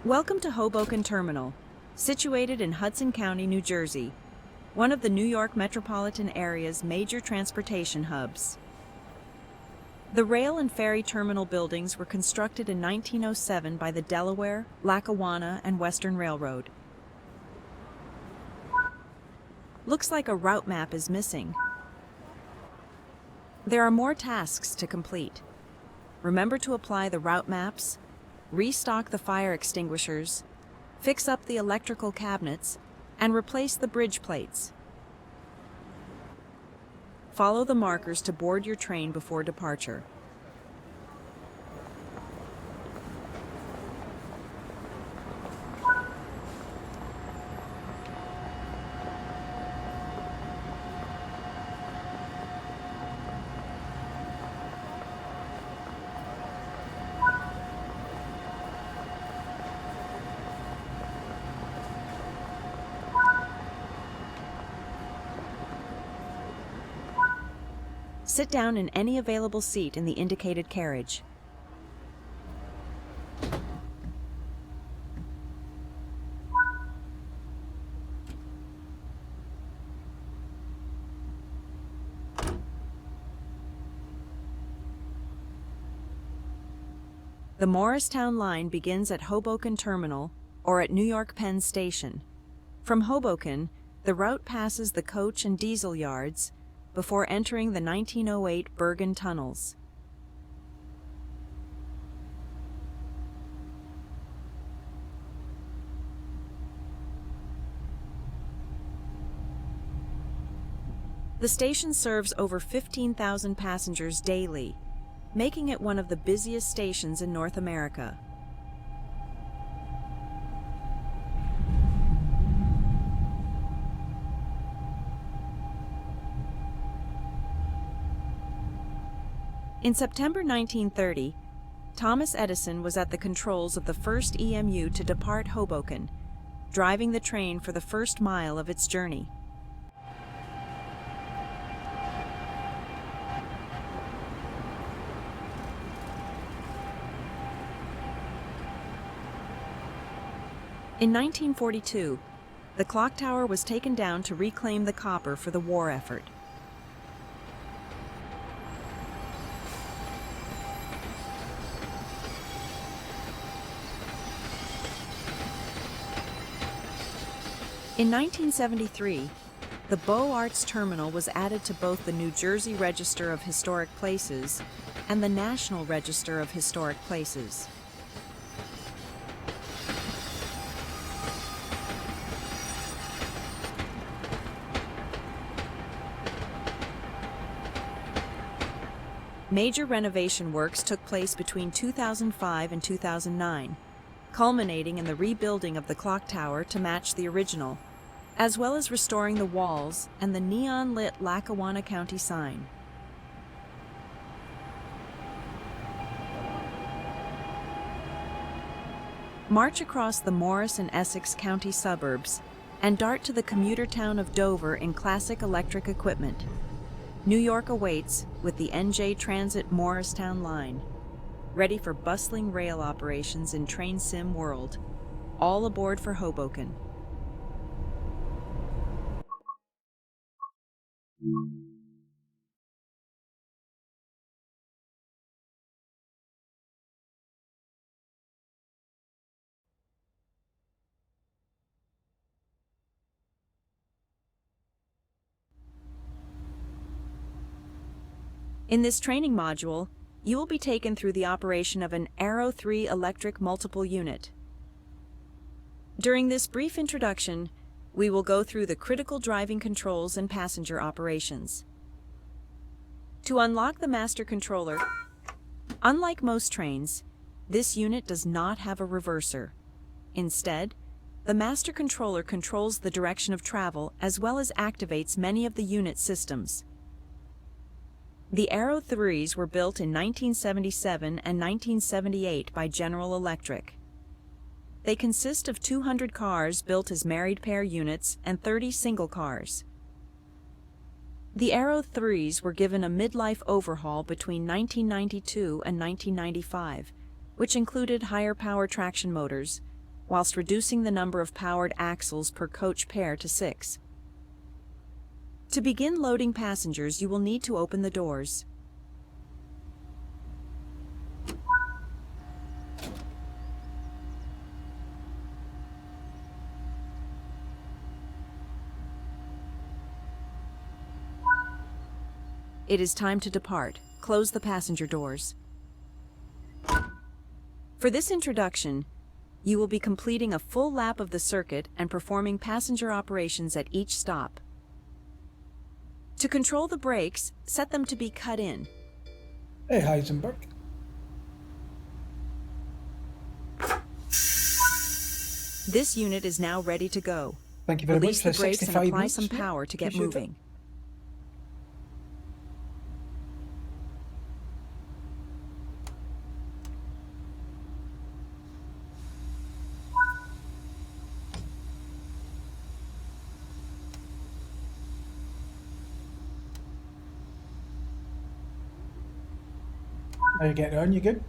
Welcome to Hoboken Terminal, situated in Hudson County, New Jersey, one of the New York metropolitan area's major transportation hubs. The rail and ferry terminal buildings were constructed in 1907 by the Delaware, Lackawanna, and Western Railroad. Looks like a route map is missing. There are more tasks to complete. Remember to apply the route maps, restock the fire extinguishers, fix up the electrical cabinets, and replace the bridge plates. Follow the markers to board your train before departure. Sit down in any available seat in the indicated carriage. The Morristown line begins at Hoboken Terminal or at New York Penn Station. From Hoboken, the route passes the coach and diesel yards before entering the 1908 Bergen tunnels. The station serves over 15,000 passengers daily, making it one of the busiest stations in North America. In September 1930, Thomas Edison was at the controls of the first EMU to depart Hoboken, driving the train for the first mile of its journey. In 1942, the clock tower was taken down to reclaim the copper for the war effort. In 1973, the Beaux Arts Terminal was added to both the New Jersey Register of Historic Places and the National Register of Historic Places. Major renovation works took place between 2005 and 2009, culminating in the rebuilding of the clock tower to match the original, as well as restoring the walls and the neon-lit Lackawanna County sign. March across the Morris and Essex County suburbs and dart to the commuter town of Dover in classic electric equipment. New York awaits with the NJ Transit Morristown line, ready for bustling rail operations in Train Sim world. All aboard for Hoboken. In this training module, you will be taken through the operation of an Aero 3 electric multiple unit. During this brief introduction, we will go through the critical driving controls and passenger operations. To unlock the master controller, unlike most trains, this unit does not have a reverser. Instead, the master controller controls the direction of travel as well as activates many of the unit's systems. The Aero 3s were built in 1977 and 1978 by General Electric. They consist of 200 cars built as married pair units and 30 single cars. The Aero 3s were given a midlife overhaul between 1992 and 1995, which included higher power traction motors, whilst reducing the number of powered axles per coach pair to 6. To begin loading passengers, you will need to open the doors. It is time to depart. Close the passenger doors. For this introduction, you will be completing a full lap of the circuit and performing passenger operations at each stop. To control the brakes, set them to be cut in. Hey, Heisenberg. This unit is now ready to go. Thank you very Release much the for brakes and 65 apply minutes. some power to get Appreciate it. moving. How you getting on? You good?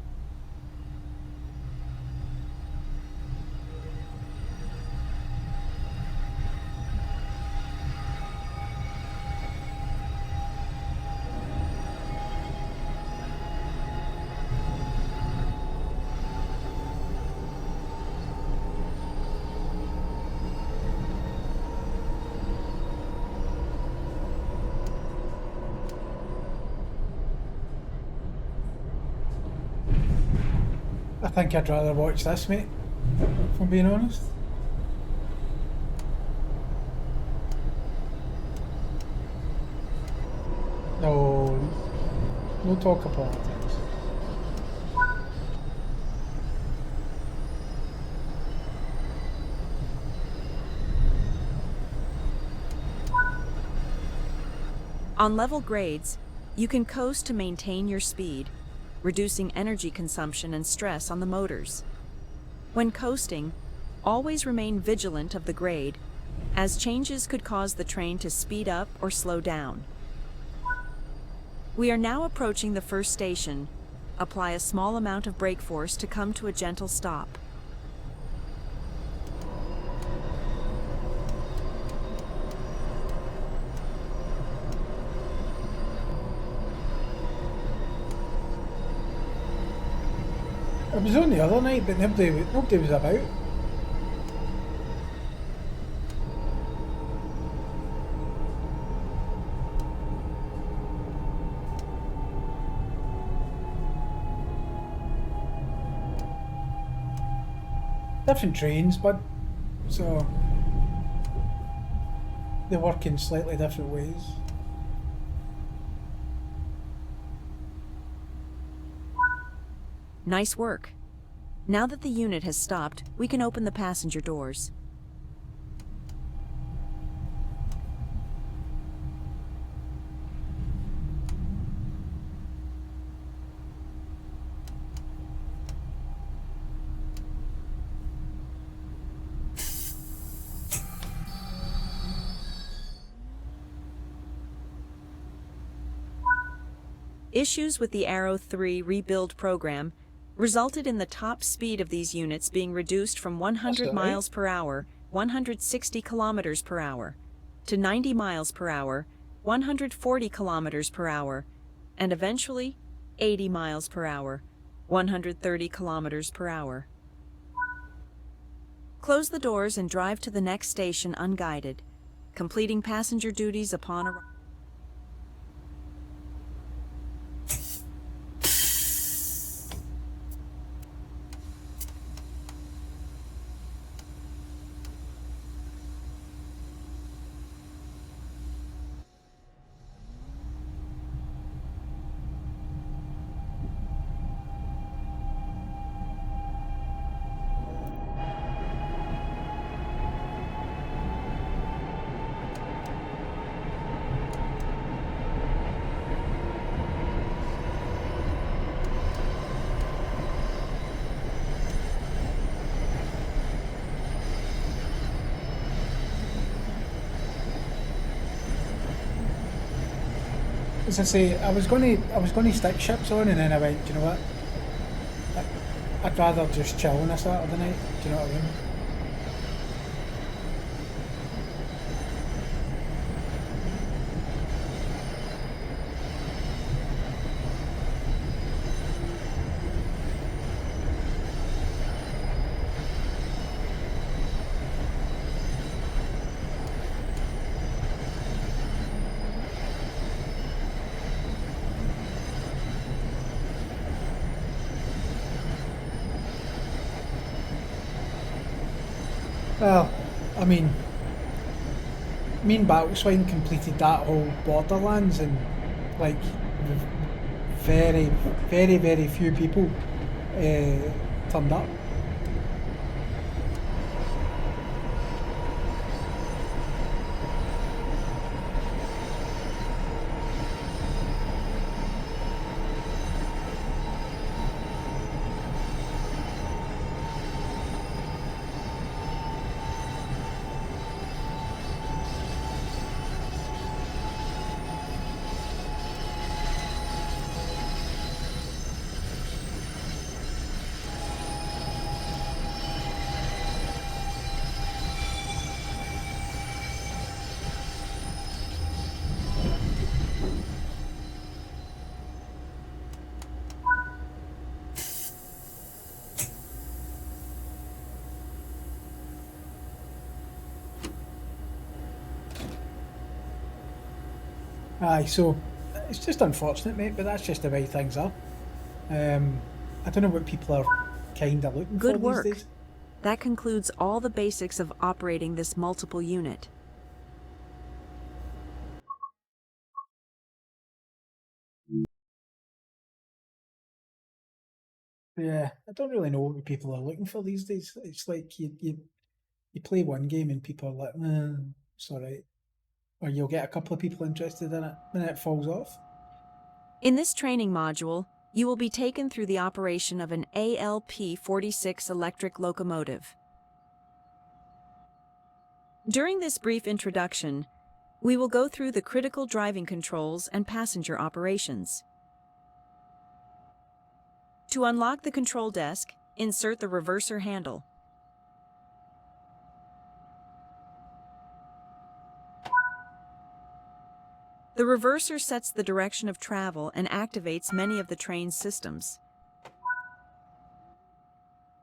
I think I'd rather watch this, mate, if I'm being honest. No, no talk of politics. On level grades, you can coast to maintain your speed, reducing energy consumption and stress on the motors. When coasting, always remain vigilant of the grade, as changes could cause the train to speed up or slow down. We are now approaching the first station. Apply a small amount of brake force to come to a gentle stop. It was on the other night, but nobody was about. Different trains, but so they work in slightly different ways. Nice work. Now that the unit has stopped, we can open the passenger doors. Issues with the Arrow 3 rebuild program resulted in the top speed of these units being reduced from 100 all right. miles per hour, 160 kilometers per hour, to 90 miles per hour, 140 kilometers per hour, and eventually 80 miles per hour, 130 kilometers per hour. Close the doors and drive to the next station unguided, completing passenger duties upon arrival. As I say, I was going to stick ships on, and then I went, do you know what? I'd rather just chill on a Saturday night. Do you know what I mean? Well, I mean, me and Battleswine completed that whole Borderlands, and like very, very, very few people turned up. Aye, so it's just unfortunate, mate, but that's just the way things are. I don't know what people are kind of looking Good for work. these days. That concludes all the basics of operating this multiple unit. Yeah, I don't really know what people are looking for these days. It's like you play one game and people are like, it's alright. Or you'll get a couple of people interested in it, and it falls off. In this training module, you will be taken through the operation of an ALP-46 electric locomotive. During this brief introduction, we will go through the critical driving controls and passenger operations. To unlock the control desk, insert the reverser handle. The reverser sets the direction of travel and activates many of the train's systems.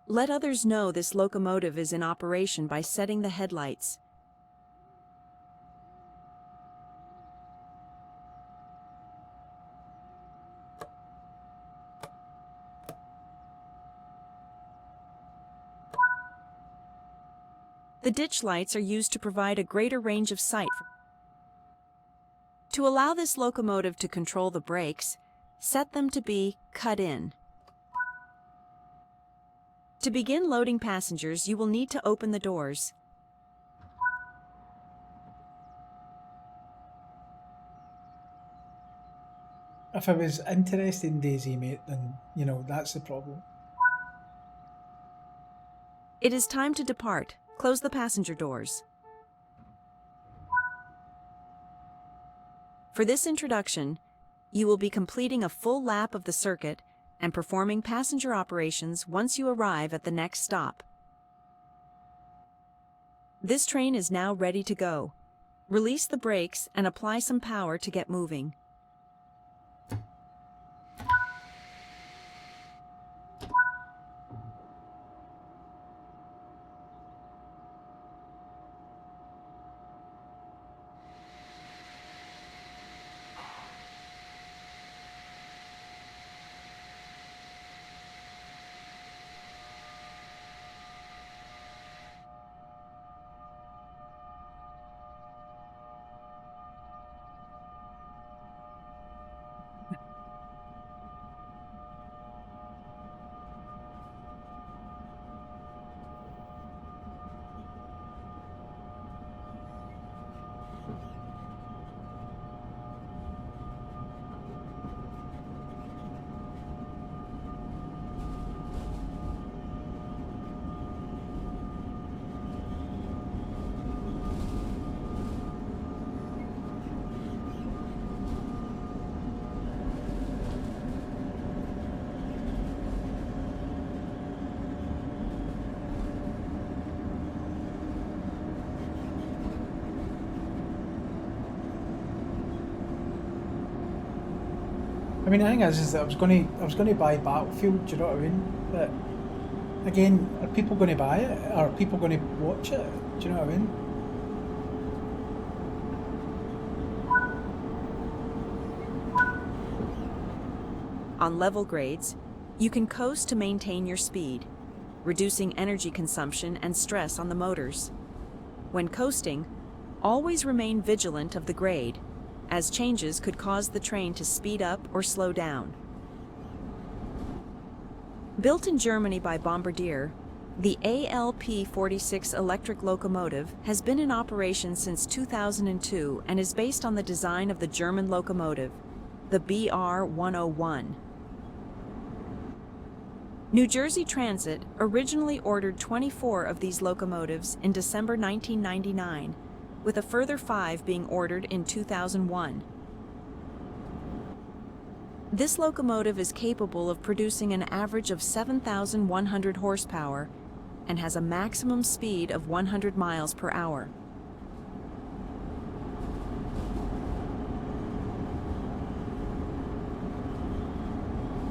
Let others know this locomotive is in operation by setting the headlights. The ditch lights are used to provide a greater range of sight. To allow this locomotive to control the brakes, set them to be cut in. To begin loading passengers, you will need to open the doors. If I was interested in Daisy, mate, then, you know, that's the problem. It is time to depart. Close the passenger doors. For this introduction, You will be completing a full lap of the circuit and performing passenger operations once you arrive at the next stop. This train is now ready to go. Release the brakes and apply some power to get moving. I mean, the thing is that I was going to buy Battlefield. Do you know what I mean? But again, are people going to buy it? Are people going to watch it? Do you know what I mean? On level grades, you can coast to maintain your speed, reducing energy consumption and stress on the motors. When coasting, always remain vigilant of the grade, as changes could cause the train to speed up or slow down. Built in Germany by Bombardier, the ALP-46 electric locomotive has been in operation since 2002 and is based on the design of the German locomotive, the BR-101. New Jersey Transit originally ordered 24 of these locomotives in December 1999, with a further 5 being ordered in 2001. This locomotive is capable of producing an average of 7,100 horsepower and has a maximum speed of 100 miles per hour.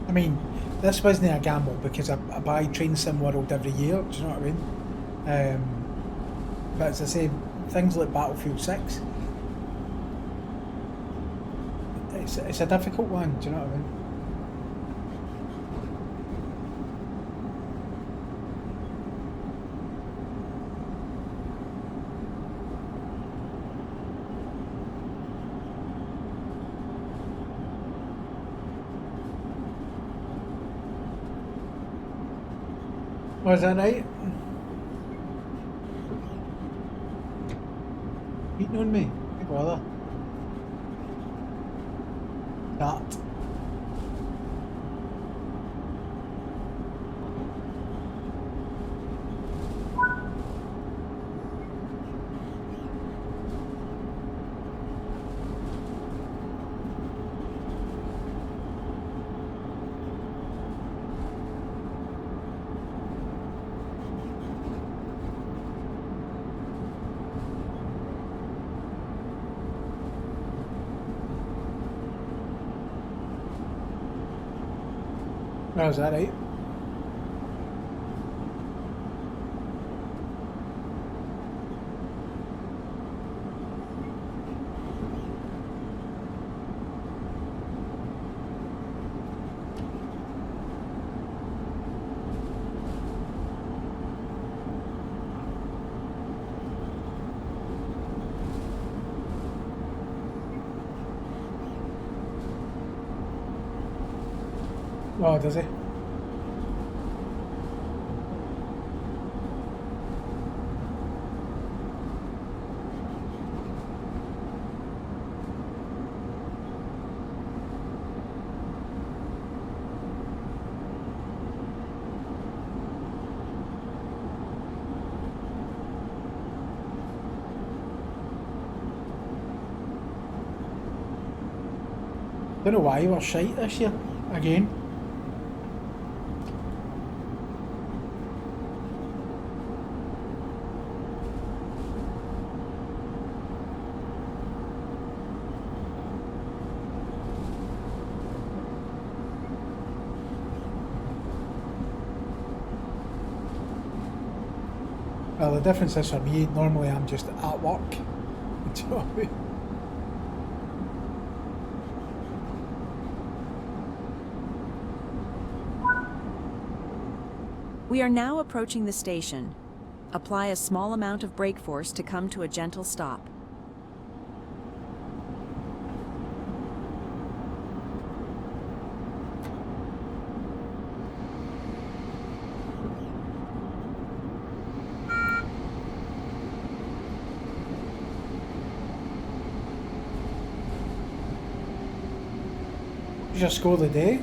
I mean, this wasn't a gamble because I buy Train Sim World every year. Do you know what I mean? But as I say, things like Battlefield 6, it's a difficult one. Do you know what I mean? Was that right? Beating on me? Big brother. That. Oh, is that right? Oh, does he? Don't know why we're shite this year again. Well, the difference is for me, normally I'm just at work. Do you know what I mean? We are now approaching the station. Apply a small amount of brake force to come to a gentle stop. What's your score of the day?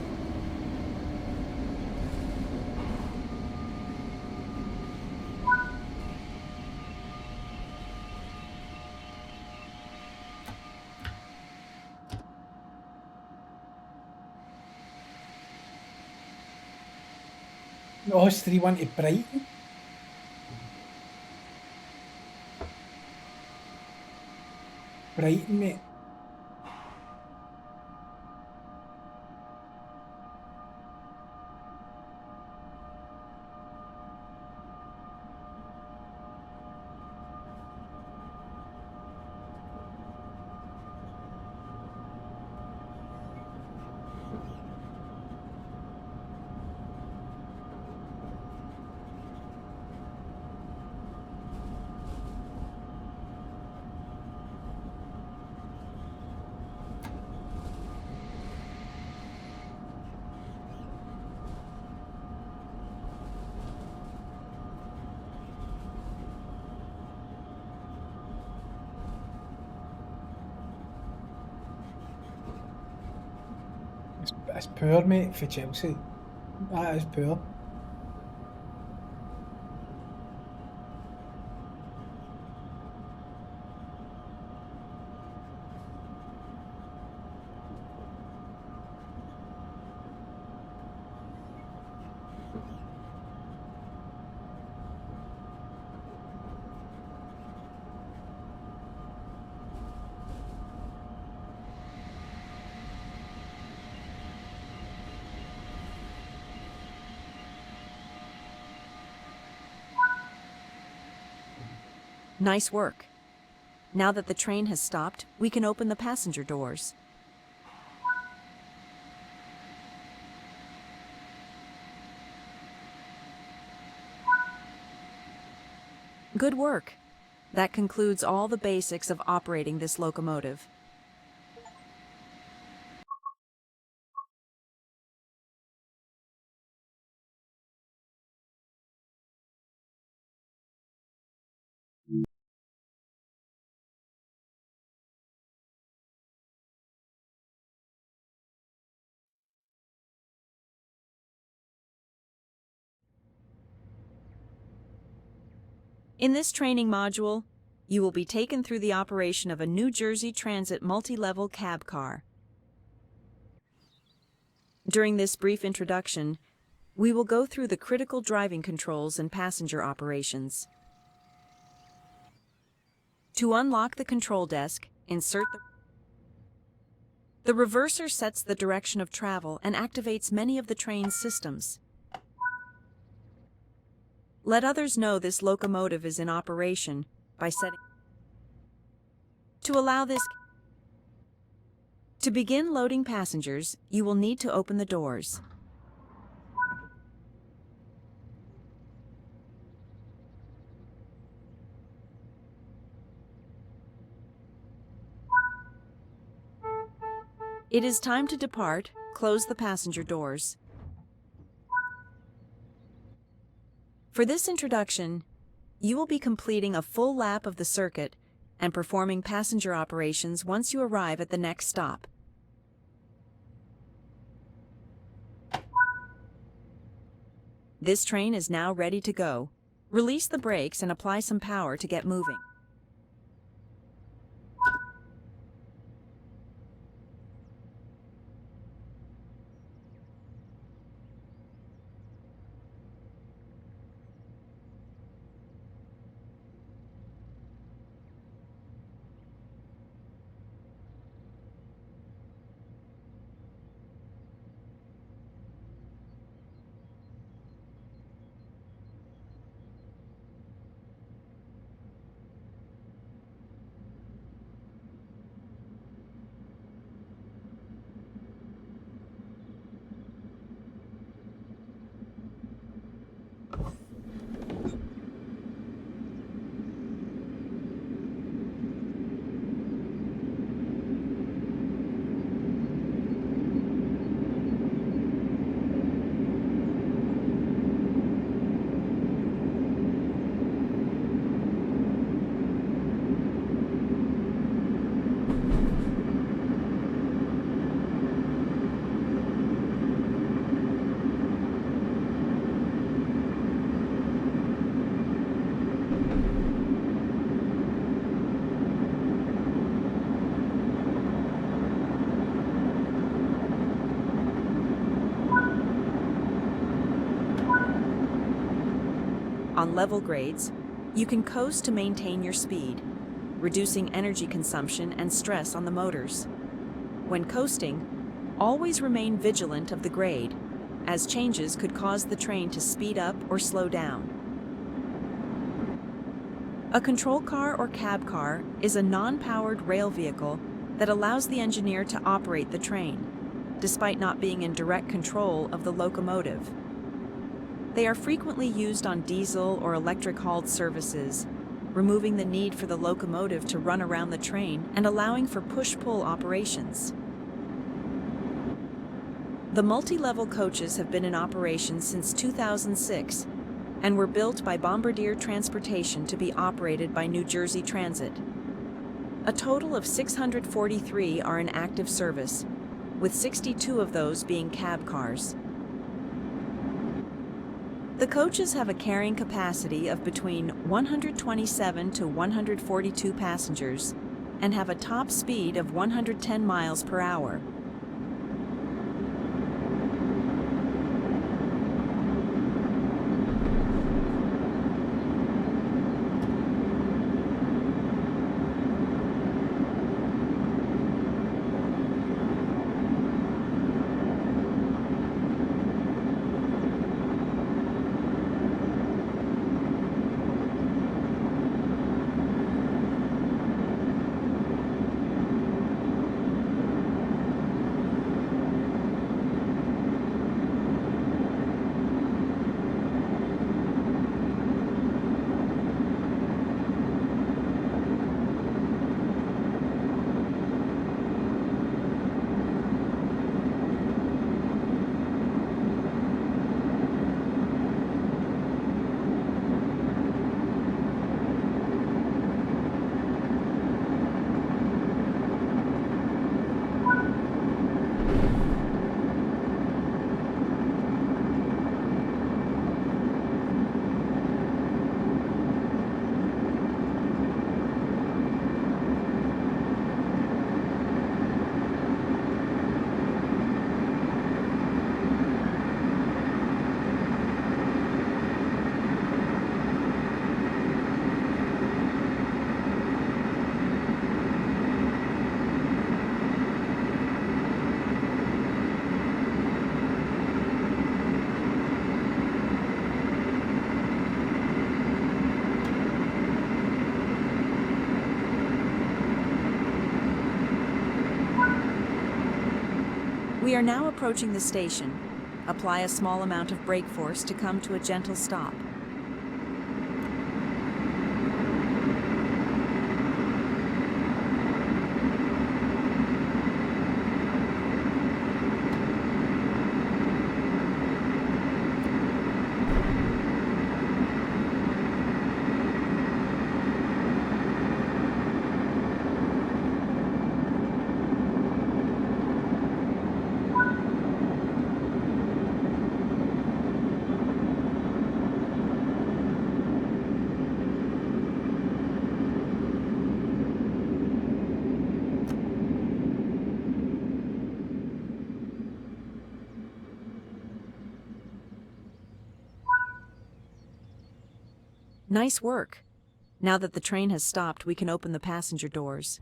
Oh, it's 3-1 to Brighton. Brighton, mate. It's poor, mate, for Chelsea. That is poor. Nice work. Now that the train has stopped, we can open the passenger doors. Good work. That concludes all the basics of operating this locomotive. In this training module, you will be taken through the operation of a New Jersey Transit multi-level cab car. During this brief introduction, we will go through the critical driving controls and passenger operations. To unlock the control desk, insert the reverser sets the direction of travel and activates many of the train's systems. Let others know this locomotive is in operation by setting. To allow this. To begin loading passengers, you will need to open the doors. It is time to depart. Close the passenger doors. For this introduction, you will be completing a full lap of the circuit and performing passenger operations once you arrive at the next stop. This train is now ready to go. Release the brakes and apply some power to get moving. On level grades, you can coast to maintain your speed, reducing energy consumption and stress on the motors. When coasting, always remain vigilant of the grade, as changes could cause the train to speed up or slow down. A control car or cab car is a non-powered rail vehicle that allows the engineer to operate the train, despite not being in direct control of the locomotive. They are frequently used on diesel or electric-hauled services, removing the need for the locomotive to run around the train and allowing for push-pull operations. The multi-level coaches have been in operation since 2006 and were built by Bombardier Transportation to be operated by New Jersey Transit. A total of 643 are in active service, with 62 of those being cab cars. The coaches have a carrying capacity of between 127 to 142 passengers and have a top speed of 110 miles per hour. We are now approaching the station. Apply a small amount of brake force to come to a gentle stop. Nice work. Now that the train has stopped, we can open the passenger doors.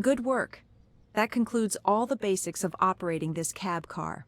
Good work. That concludes all the basics of operating this cab car.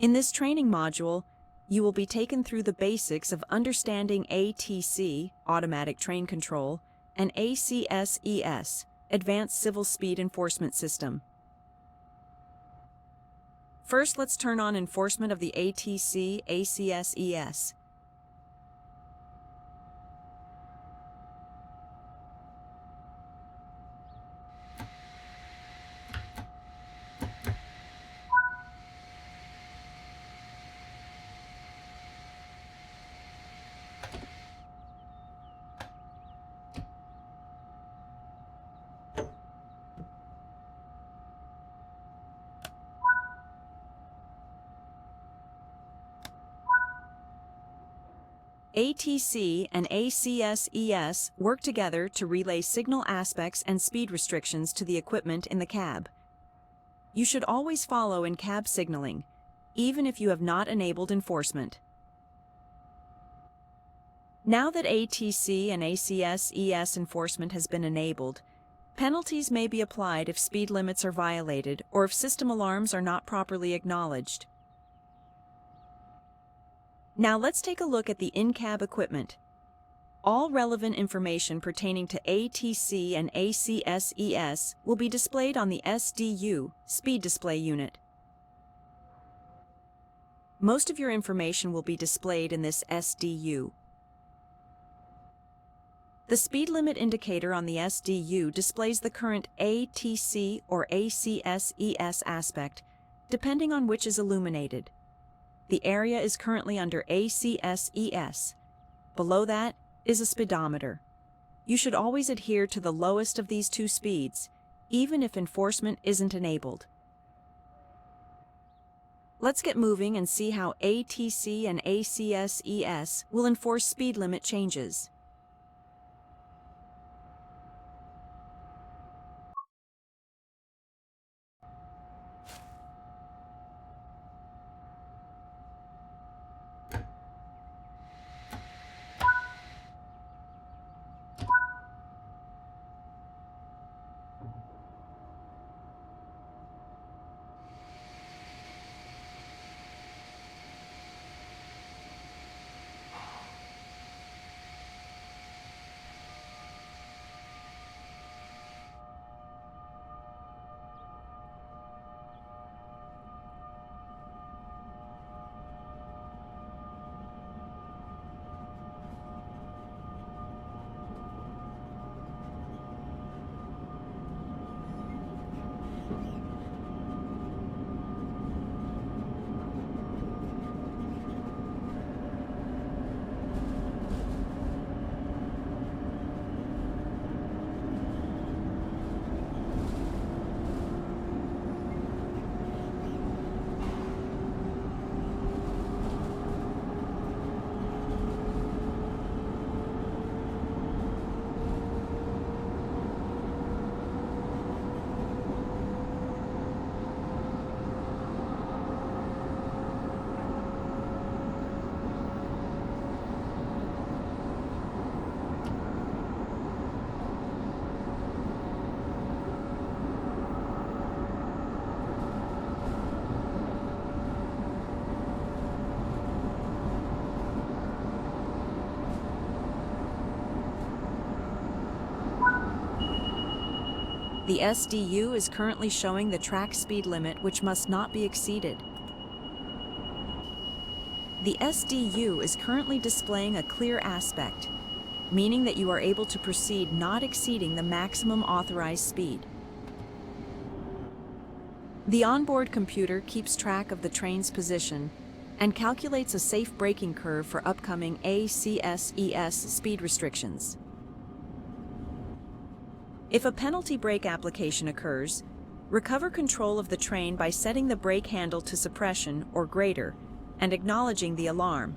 In this training module, you will be taken through the basics of understanding ATC, Automatic Train Control, and ACSES, Advanced Civil Speed Enforcement System. First, let's turn on enforcement of the ATC ACS-ES. ATC and ACS-ES work together to relay signal aspects and speed restrictions to the equipment in the cab. You should always follow in-cab signaling, even if you have not enabled enforcement. Now that ATC and ACS-ES enforcement has been enabled, penalties may be applied if speed limits are violated or if system alarms are not properly acknowledged. Now let's take a look at the in-cab equipment. All relevant information pertaining to ATC and ACS-ES will be displayed on the SDU, Speed Display Unit. Most of your information will be displayed in this SDU. The speed limit indicator on the SDU displays the current ATC or ACS-ES aspect, depending on which is illuminated. The area is currently under ACS-ES. Below that is a speedometer. You should always adhere to the lowest of these two speeds, even if enforcement isn't enabled. Let's get moving and see how ATC and ACS-ES will enforce speed limit changes. The SDU is currently showing the track speed limit, which must not be exceeded. The SDU is currently displaying a clear aspect, meaning that you are able to proceed not exceeding the maximum authorized speed. The onboard computer keeps track of the train's position and calculates a safe braking curve for upcoming ACS-ES speed restrictions. If a penalty brake application occurs, recover control of the train by setting the brake handle to suppression or greater and acknowledging the alarm.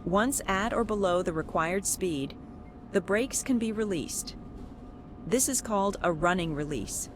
Once at or below the required speed, the brakes can be released. This is called a running release.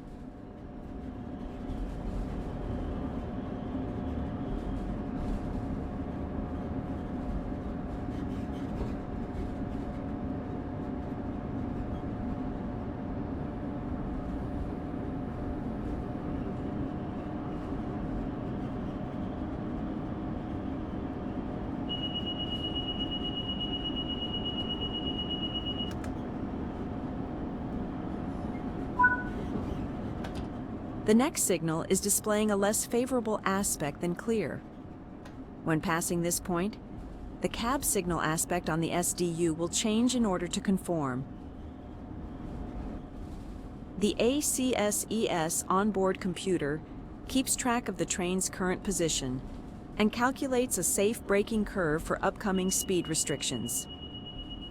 The next signal is displaying a less favorable aspect than clear. When passing this point, the cab signal aspect on the SDU will change in order to conform. The ACSES onboard computer keeps track of the train's current position and calculates a safe braking curve for upcoming speed restrictions.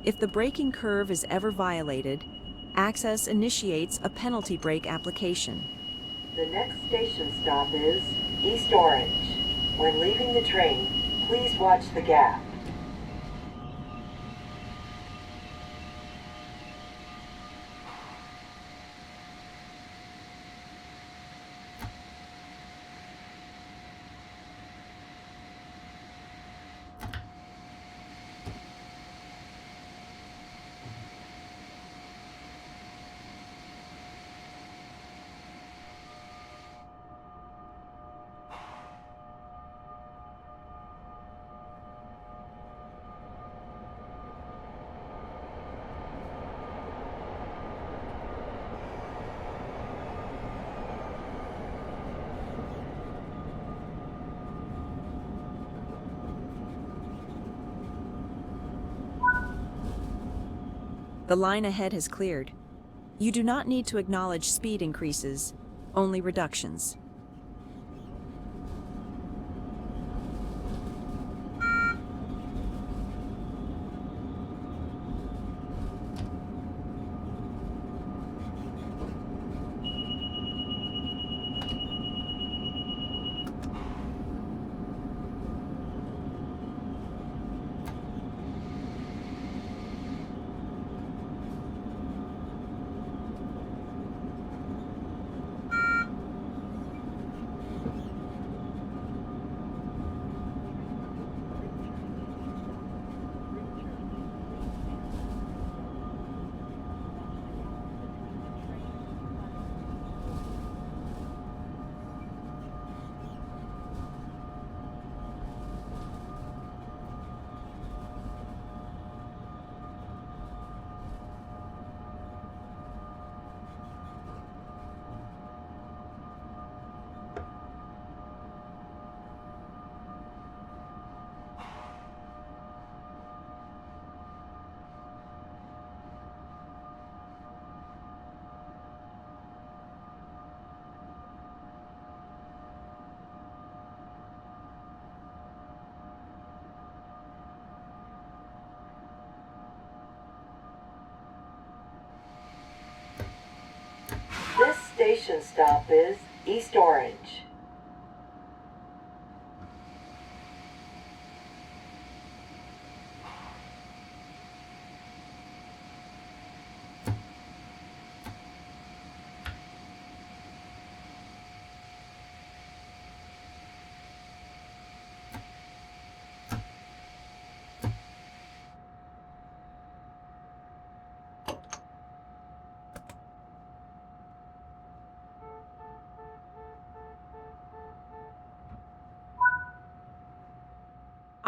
If the braking curve is ever violated, Access initiates a penalty brake application. The next station stop is East Orange. When leaving the train, please watch the gap. The line ahead has cleared. You do not need to acknowledge speed increases, only reductions. This station stop is East Orange.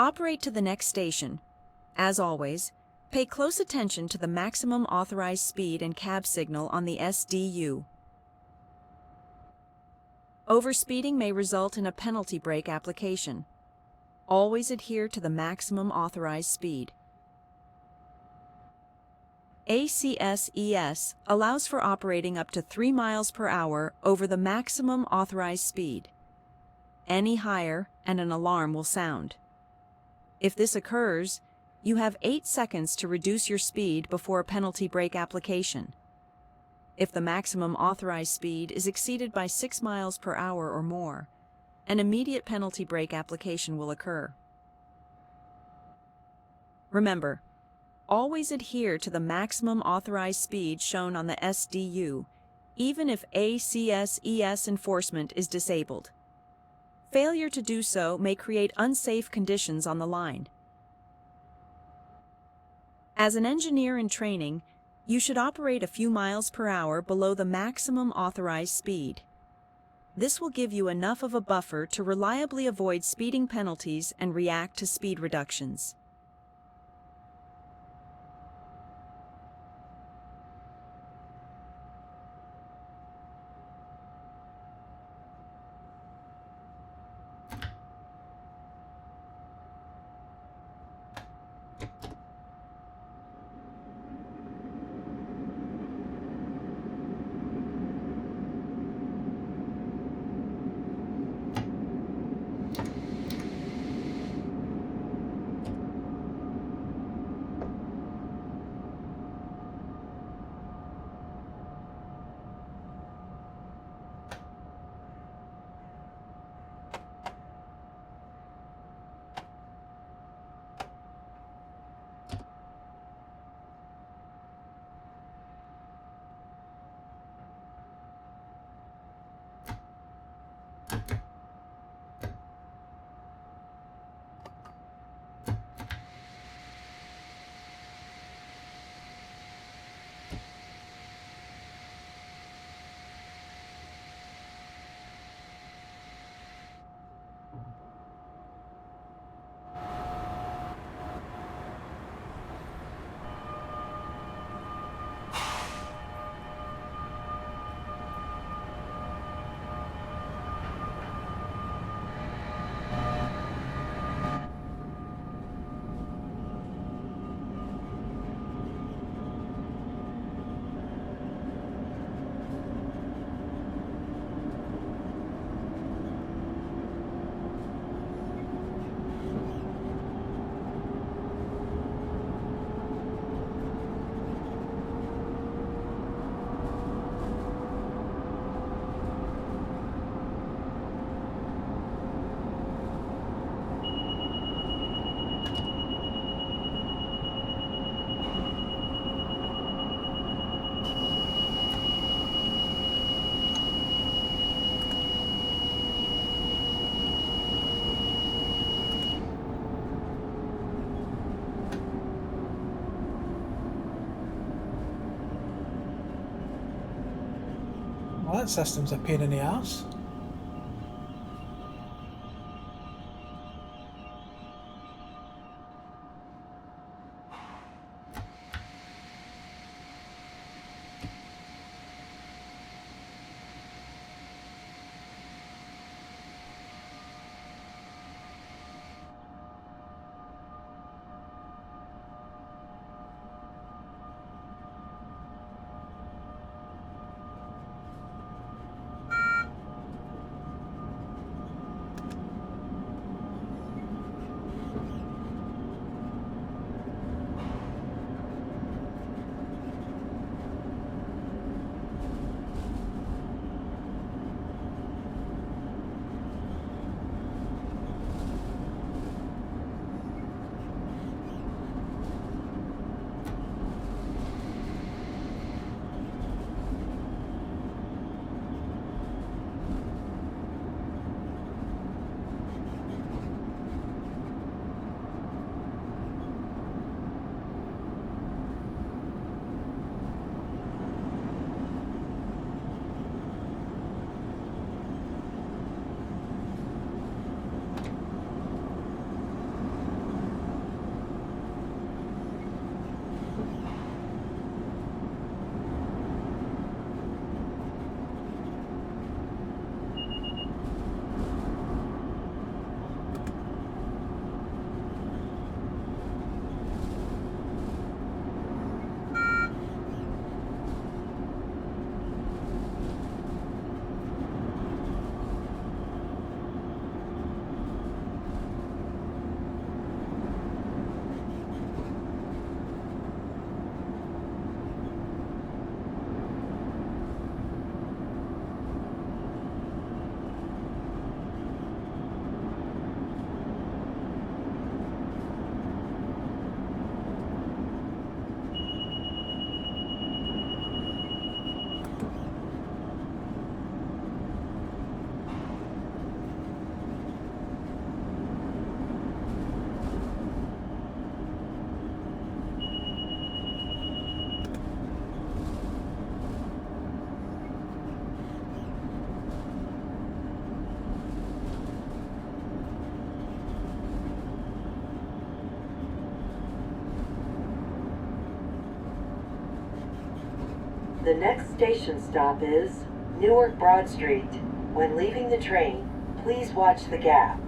Operate to the next station. As always, pay close attention to the maximum authorized speed and cab signal on the SDU. Overspeeding may result in a penalty brake application. Always adhere to the maximum authorized speed. ACSES allows for operating up to 3 miles per hour over the maximum authorized speed. Any higher and an alarm will sound. If this occurs, you have 8 seconds to reduce your speed before a penalty brake application. If the maximum authorized speed is exceeded by 6 miles per hour or more, an immediate penalty brake application will occur. Remember, always adhere to the maximum authorized speed shown on the SDU, even if ACSES enforcement is disabled. Failure to do so may create unsafe conditions on the line. As an engineer in training, you should operate a few miles per hour below the maximum authorized speed. This will give you enough of a buffer to reliably avoid speeding penalties and react to speed reductions. Well, that system's a pain in the arse. The next station stop is Newark Broad Street. When leaving the train, please watch the gap.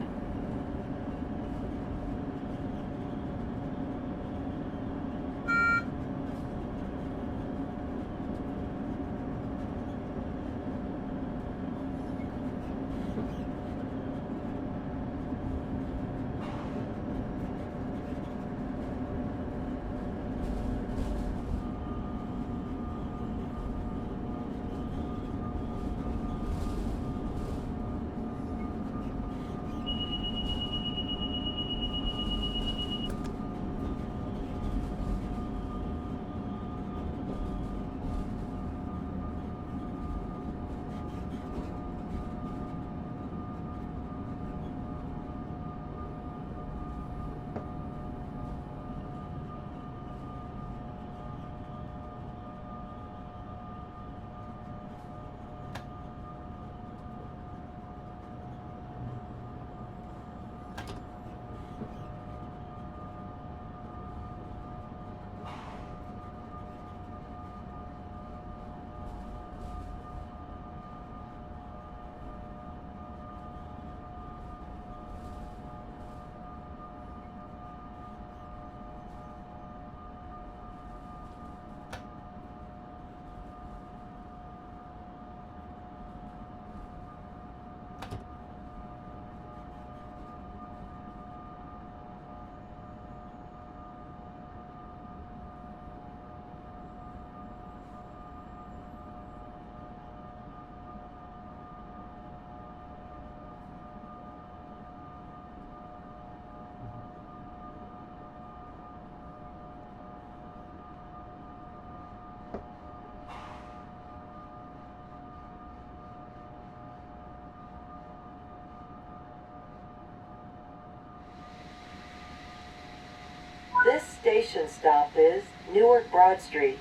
This station stop is Newark Broad Street.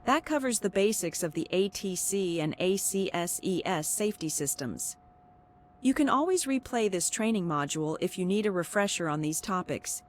That covers the basics of the ATC and ACSES safety systems. You can always replay this training module if you need a refresher on these topics.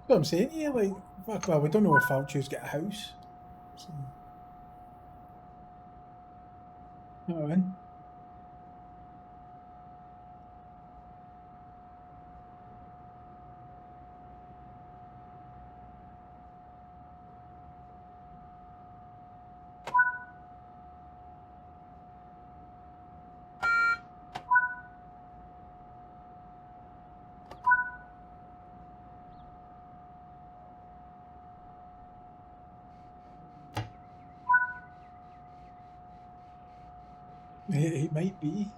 That's what I'm saying to you, like, fuck, well, we don't know if Falcho's got a house. So, you know what I mean? It might be.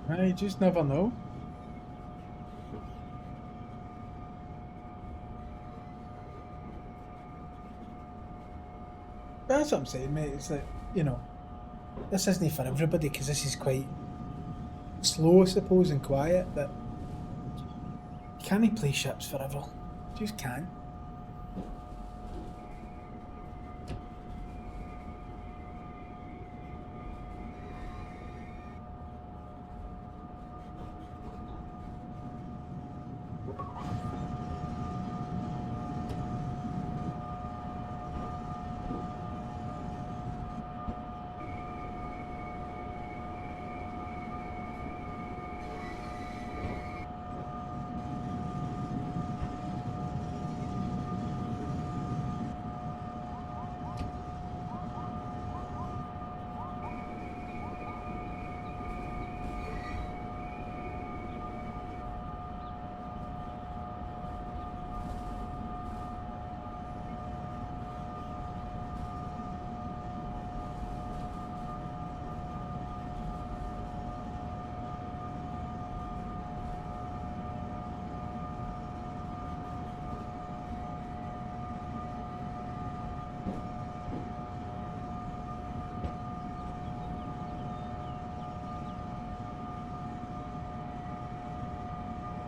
I just never know. That's what I'm saying, mate. It's like, you know, this isn't for everybody because this is quite slow, I suppose, and quiet, but you can't play ships forever. You just can't.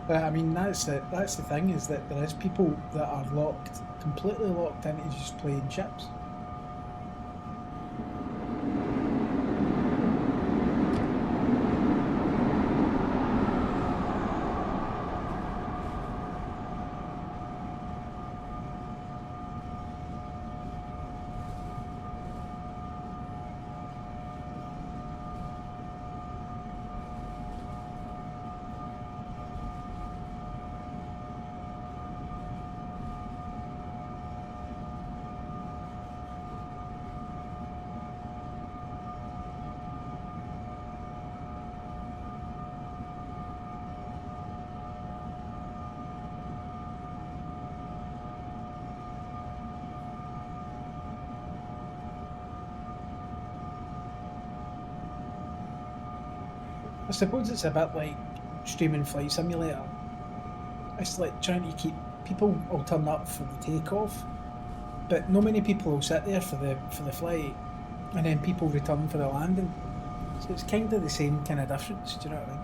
But I mean, that's the thing, is that there is people that are completely locked into just playing chips. I suppose it's a bit like streaming Flight Simulator. It's like trying to keep people will turn up for the takeoff, but no many people will sit there for the flight, and then people return for the landing. So it's kind of the same kind of difference. Do you know what I mean?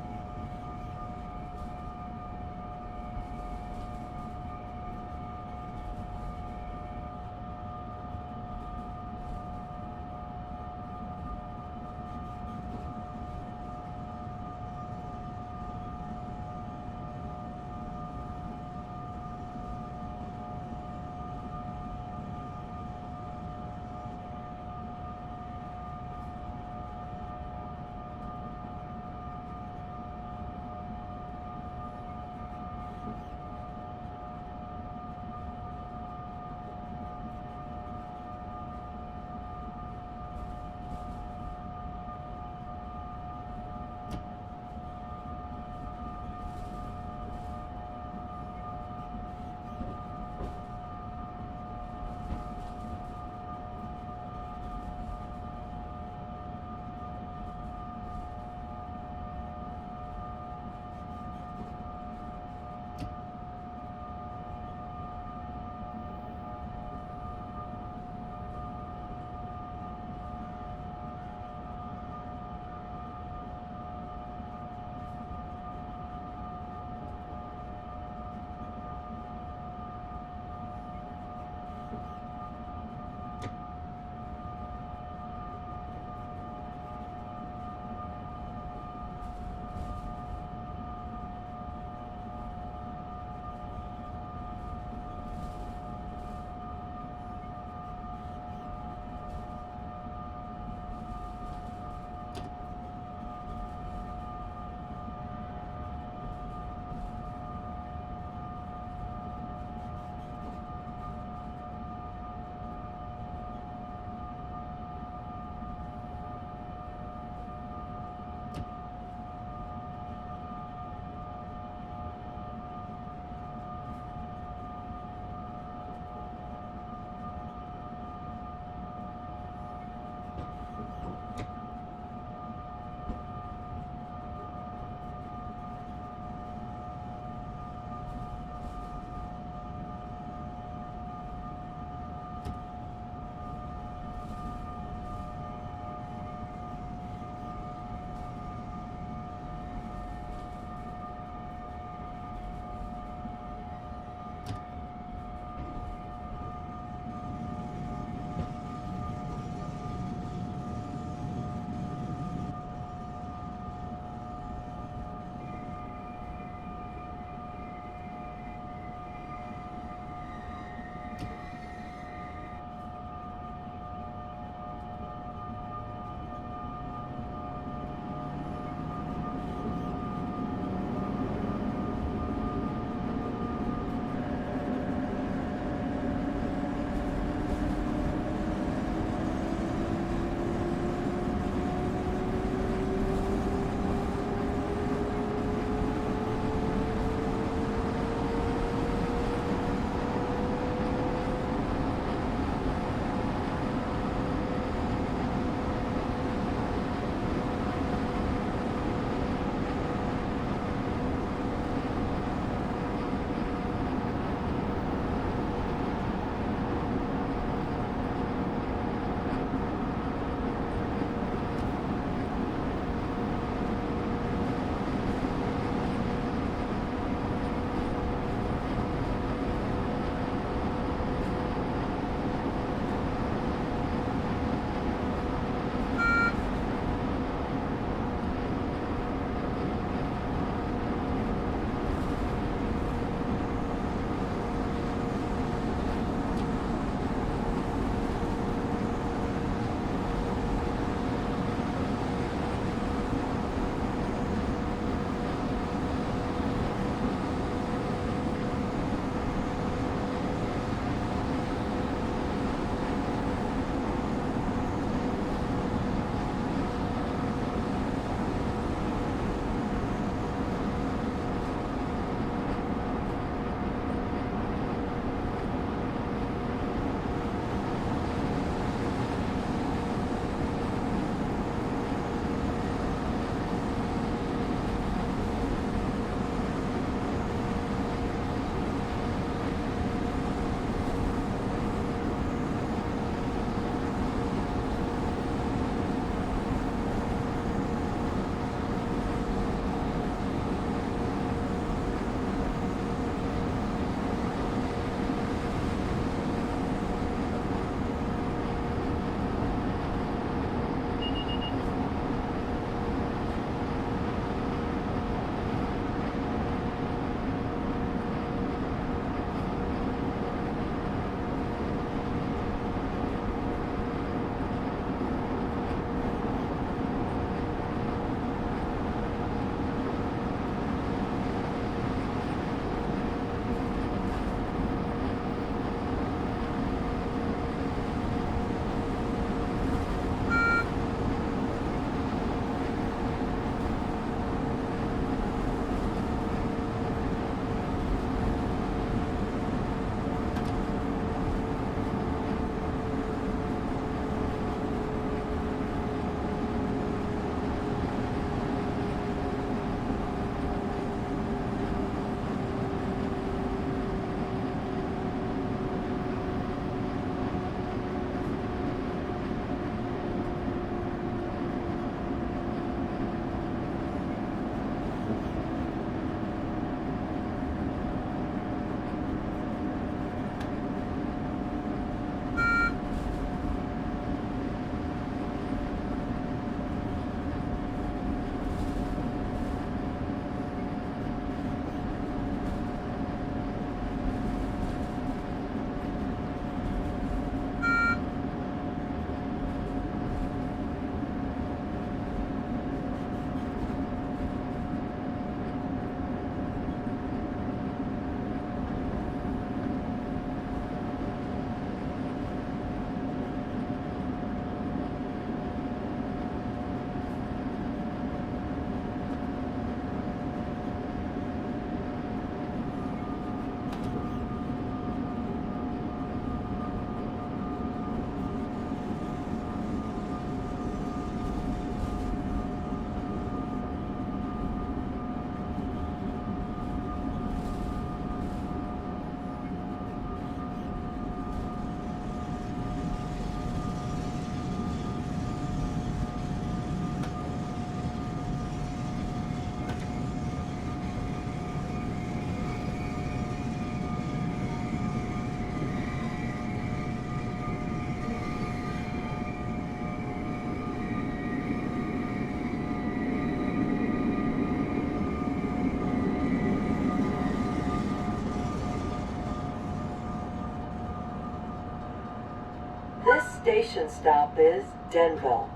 station stop is Denville.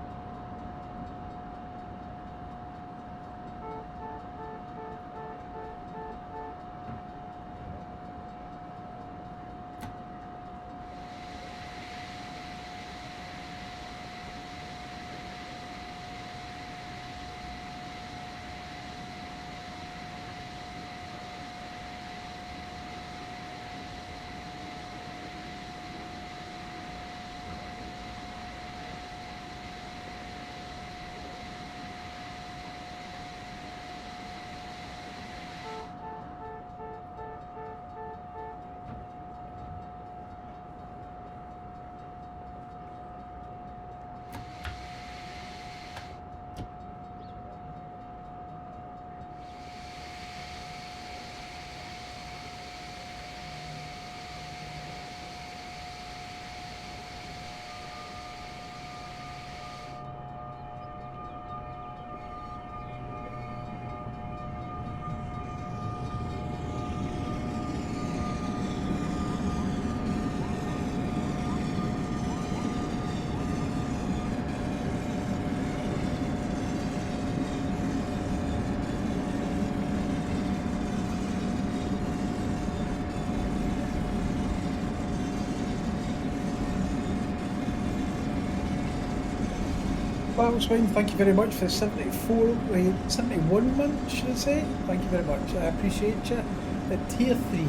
Well, that was fine. Thank you very much for 71 months, should I say? Thank you very much. I appreciate you. At tier 3.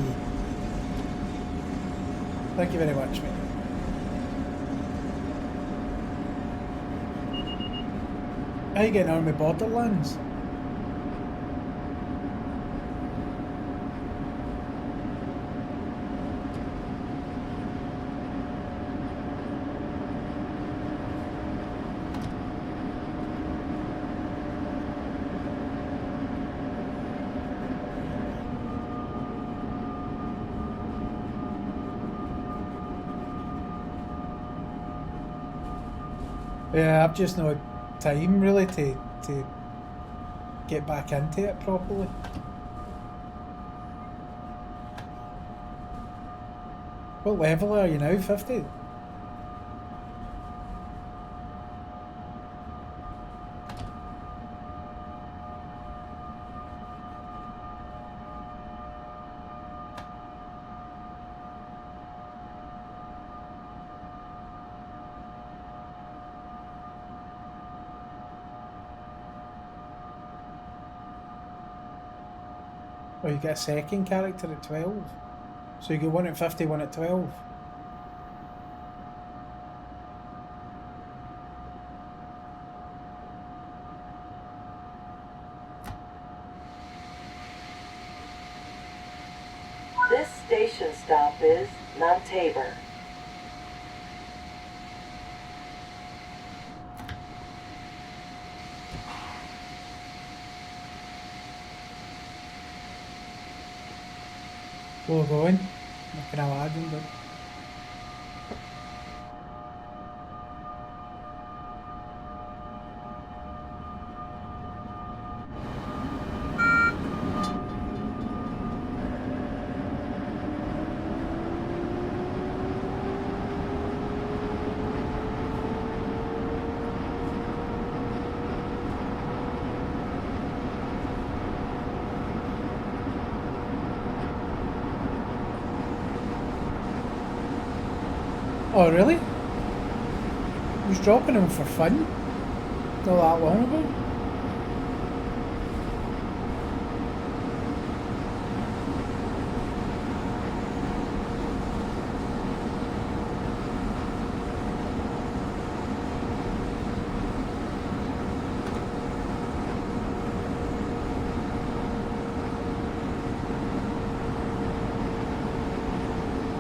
Thank you very much, mate. How you getting on with Borderlands? Yeah, I've just no time really to get back into it properly. What level are you now? 50? Oh, you get a second character at 12. So you get one at 50, one at 12. This station stop is Mount Tabor. Where we're going? I can imagine, but... Oh, really? He was dropping them for fun? Not that long ago?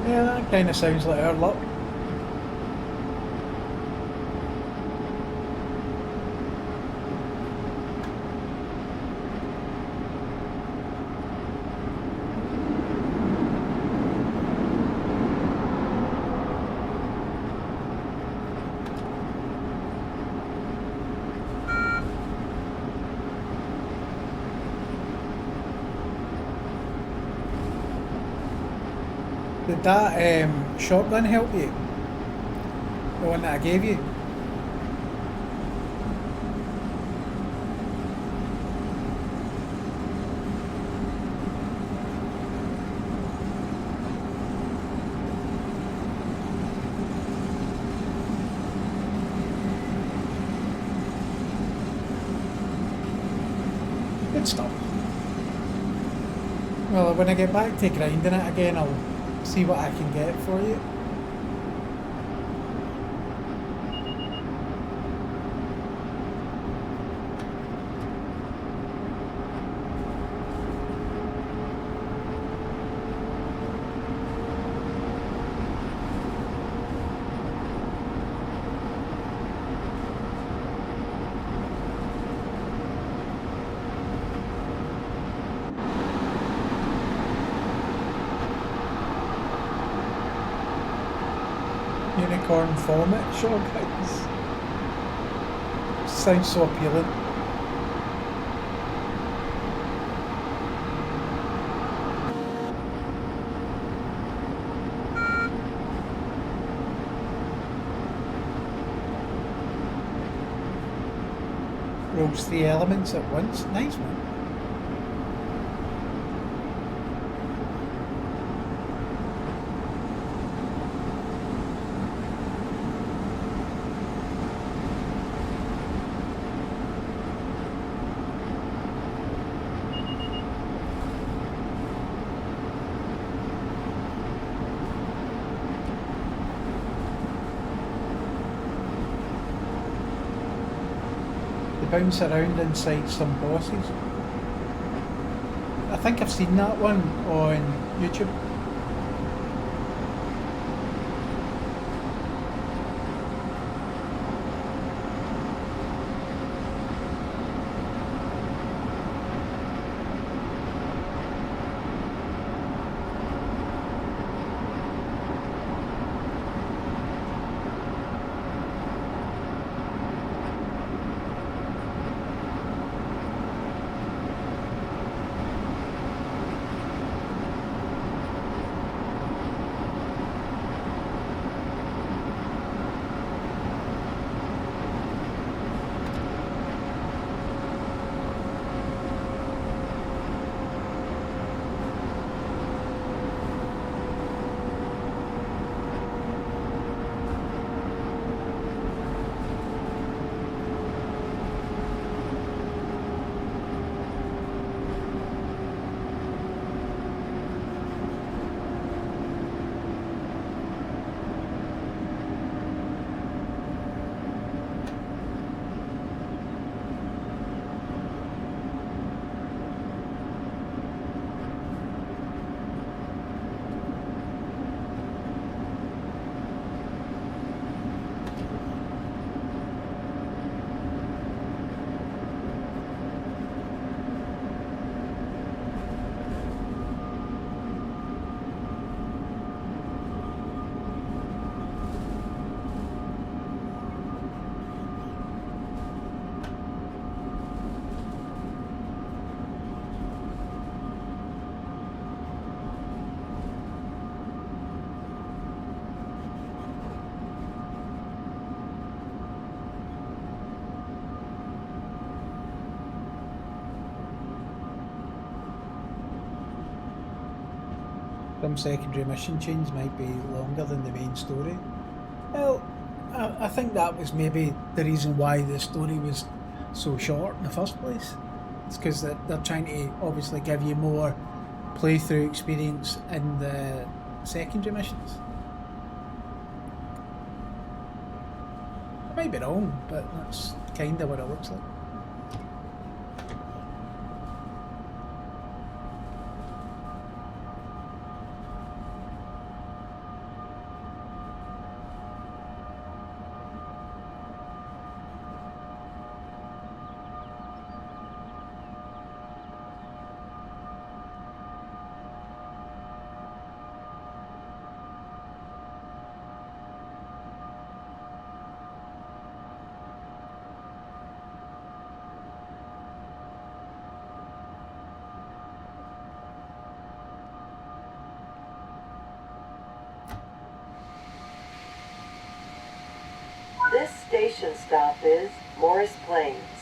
Yeah, that kind of sounds like our luck. Did that shotgun help you? The one that I gave you. Good stuff. Well, when I get back to grinding it again, I'll see what I can get for you. Unicorn vomit shotguns. Sounds so appealing. Rolls 3 elements at once. Nice, man. Bounce around inside some bosses. I think I've seen that one on YouTube. Some secondary mission chains might be longer than the main story. Well, I think that was maybe the reason why the story was so short in the first place. It's because they're trying to obviously give you more playthrough experience in the secondary missions. I might be wrong, but that's kind of what it looks like. This station stop is Morris Plains.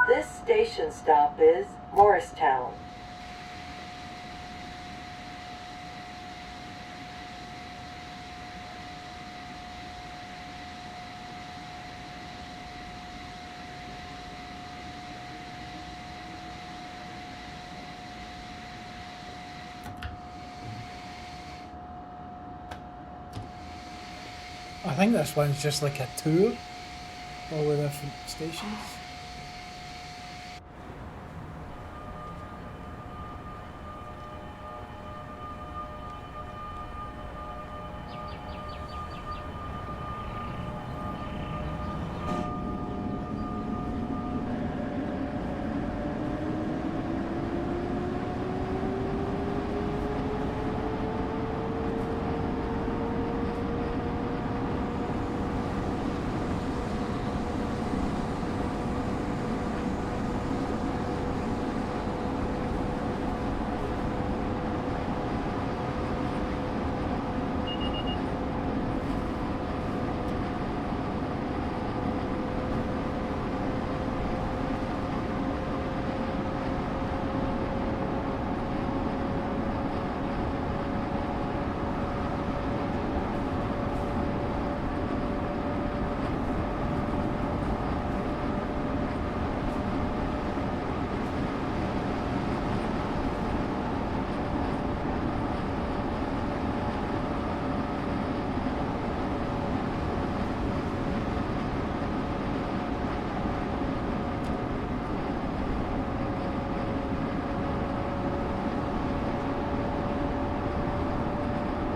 This station stop is Morristown. I think this one's just like a tour, all the different stations.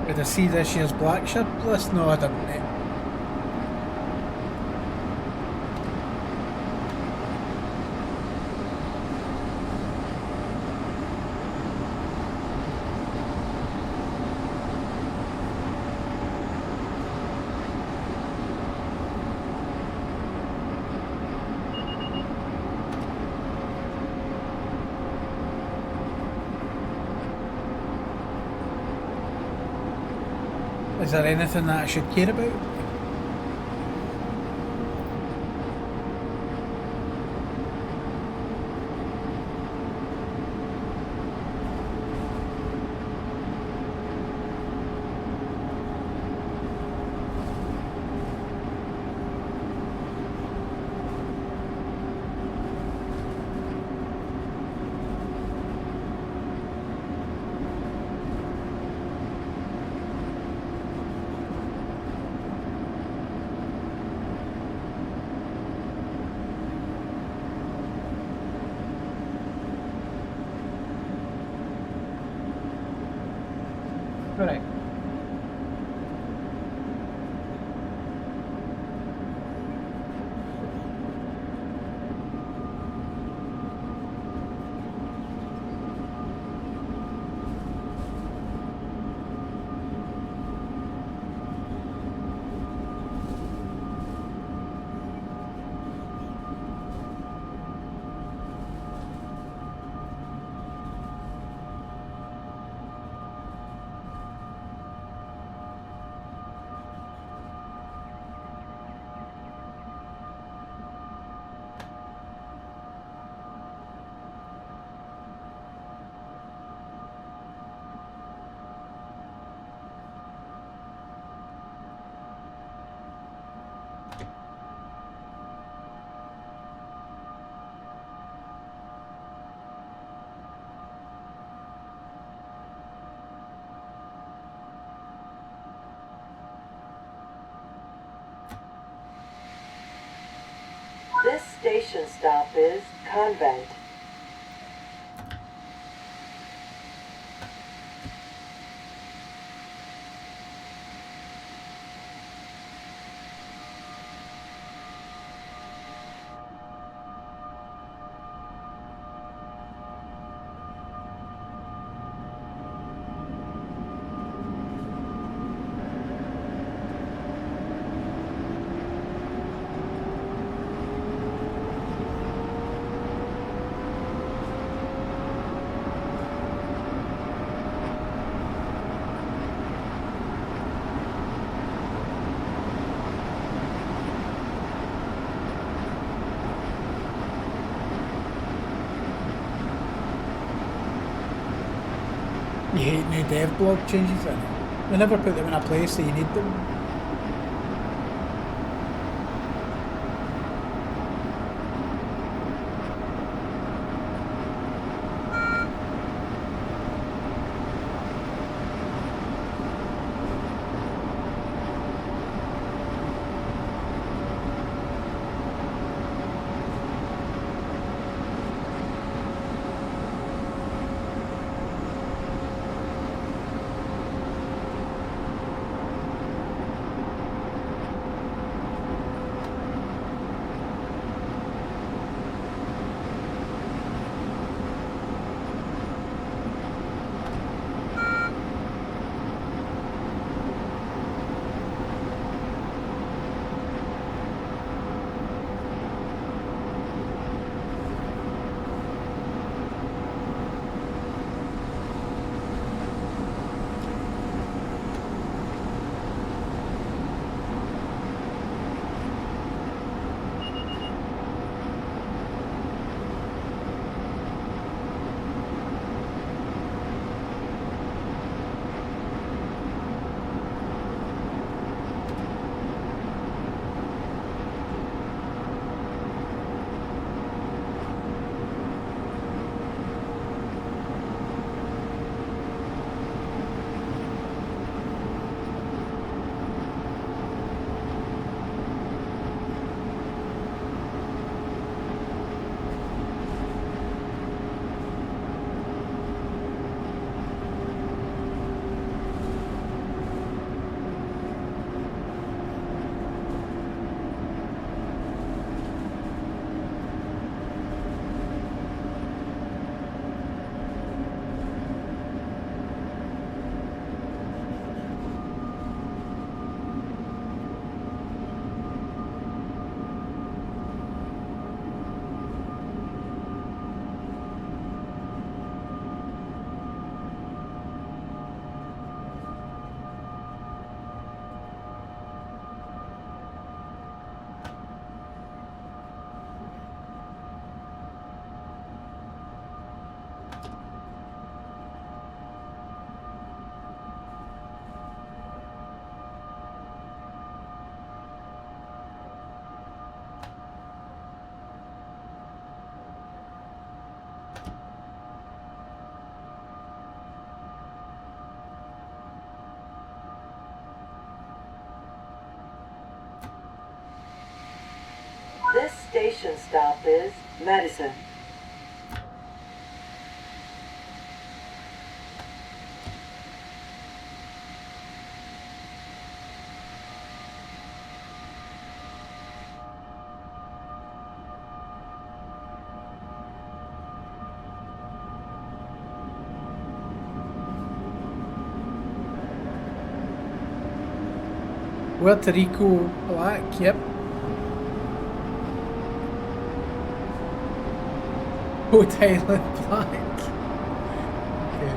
Did I see this year's Black Shirt list? No, I didn't, mate. Is there anything that I should care about? Right. This station stop is Convent. You hate new dev blog changes in it. They never put them in a place that you need them. This station stop is Madison. Puerto Rico Black, yep. Rhode Island Black. Okay.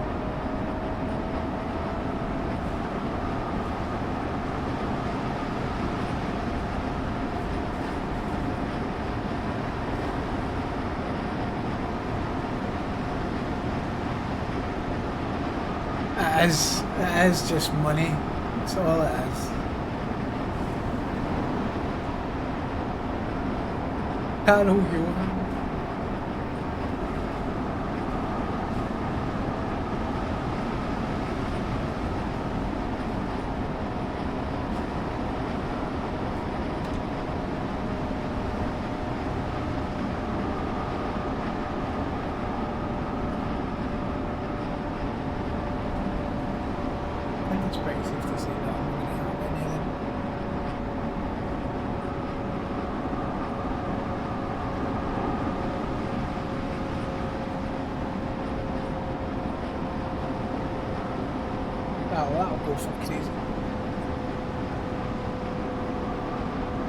It is just money. That's all it is. Carol Johan. I think it's pretty safe to say that I'm not going to have any of them. That'll go for crazy.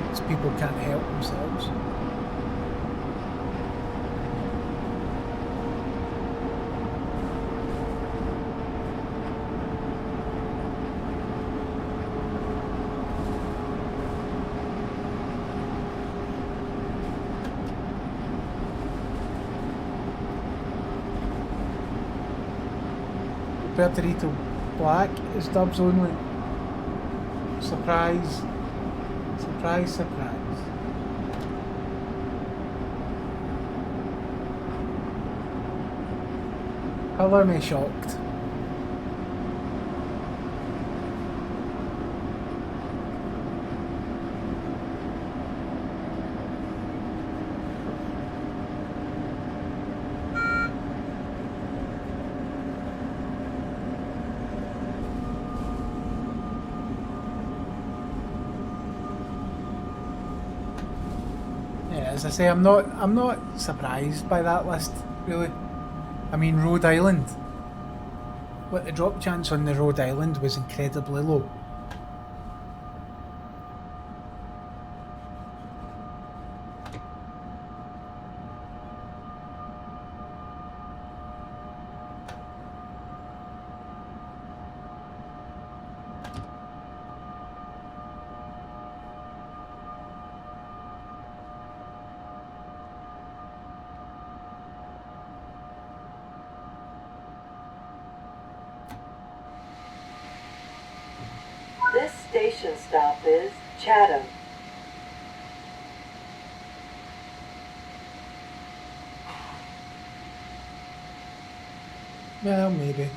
These people can't help themselves. Puerto Rico Black is dubs only. Surprise. Surprise, surprise. Colour me shocked. Yeah, as I say, I'm not surprised by that list, really. I mean, Rhode Island. But the drop chance on the Rhode Island was incredibly low. This station stop is Chatham. Well, maybe.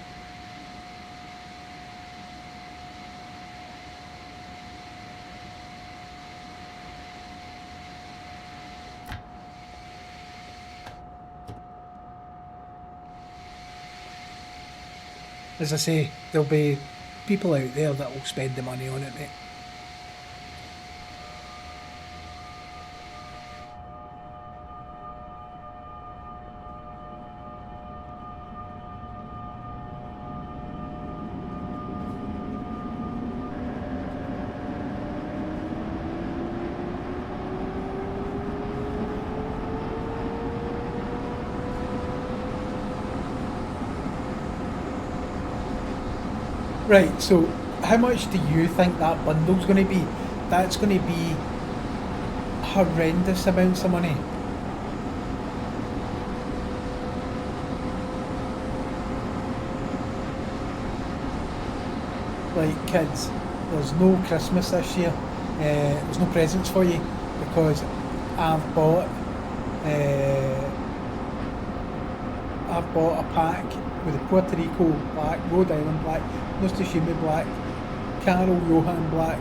As I say, there'll be people out there that will spend the money on it, mate. Right, so how much do you think that bundle's going to be? That's going to be horrendous amounts of money. Like, kids, there's no Christmas this year. There's no presents for you because I've bought a pack with the Puerto Rico Black, Rhode Island Black, Nostashima Black, Carol Johan Black.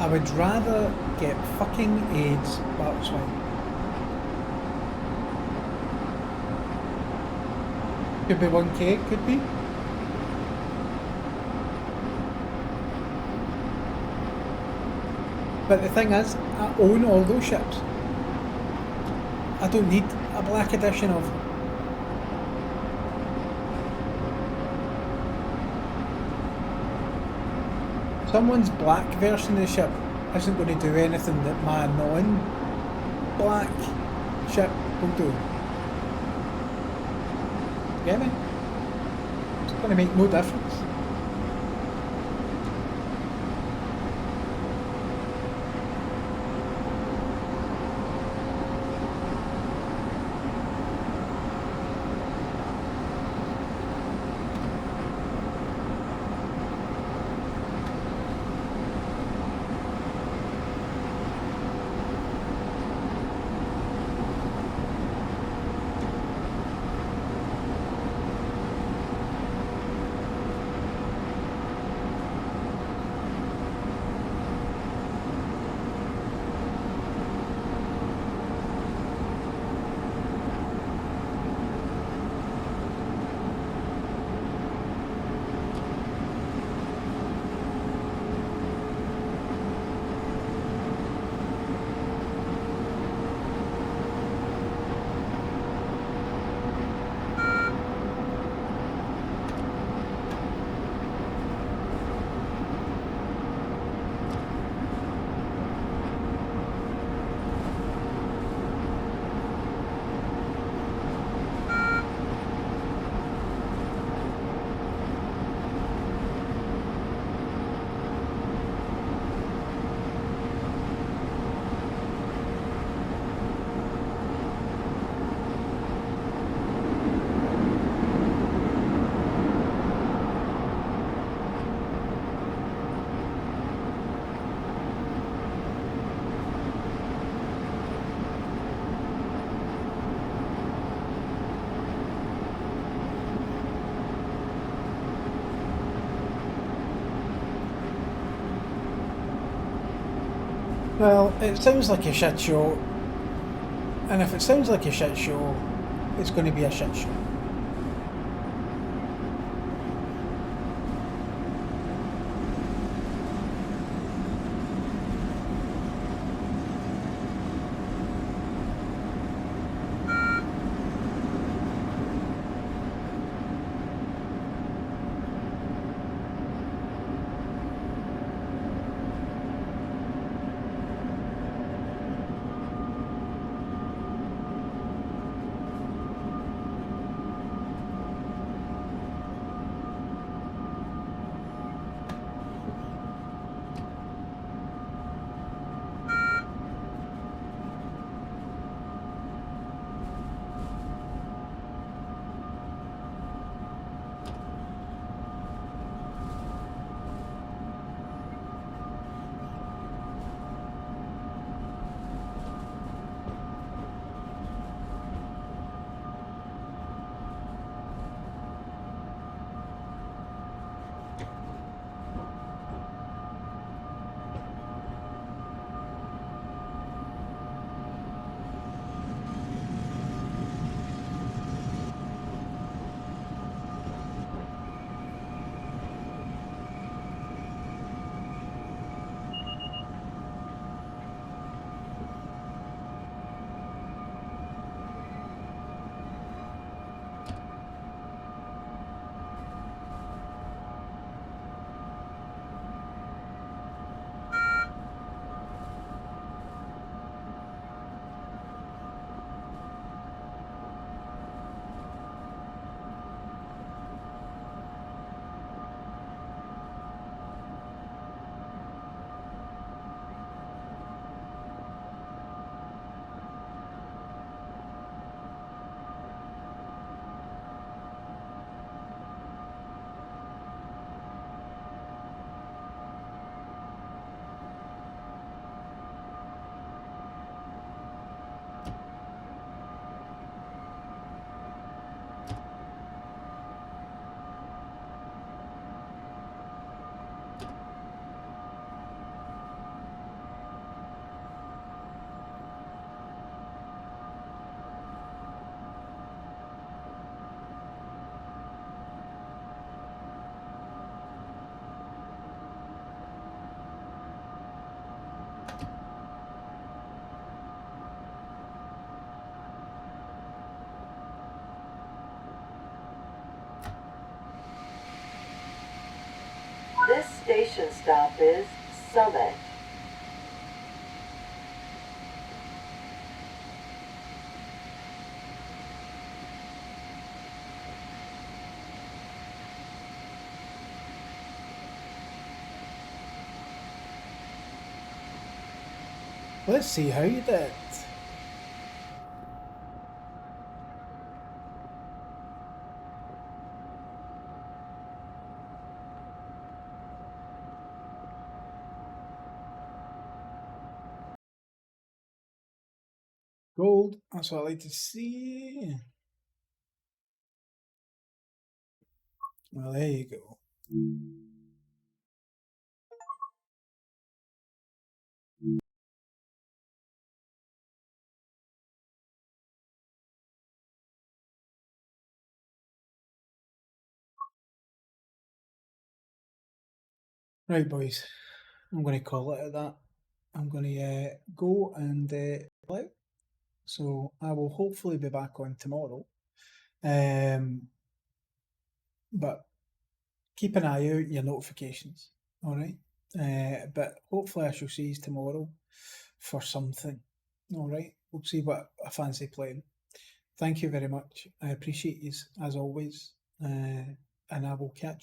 I would rather get fucking AIDS, but it's fine. Could be 1k, could be. But the thing is, I own all those ships. I don't need a black edition of them. Someone's black version of the ship isn't going to do anything that my non-black ship will do. Get me? It's going to make no difference. Well, it sounds like a shit show, and if it sounds like a shit show, it's going to be a shit show. next station stop is Summit. Let's see how you did. Gold, that's what I like to see. Well, there you go. Right, boys, I'm going to call it at that. I'm going to go and play. So I will hopefully be back on tomorrow. But keep an eye out your notifications, all right? But hopefully I shall see you tomorrow for something, all right? We'll see what I fancy playing. Thank you very much. I appreciate you as always, and I will catch you.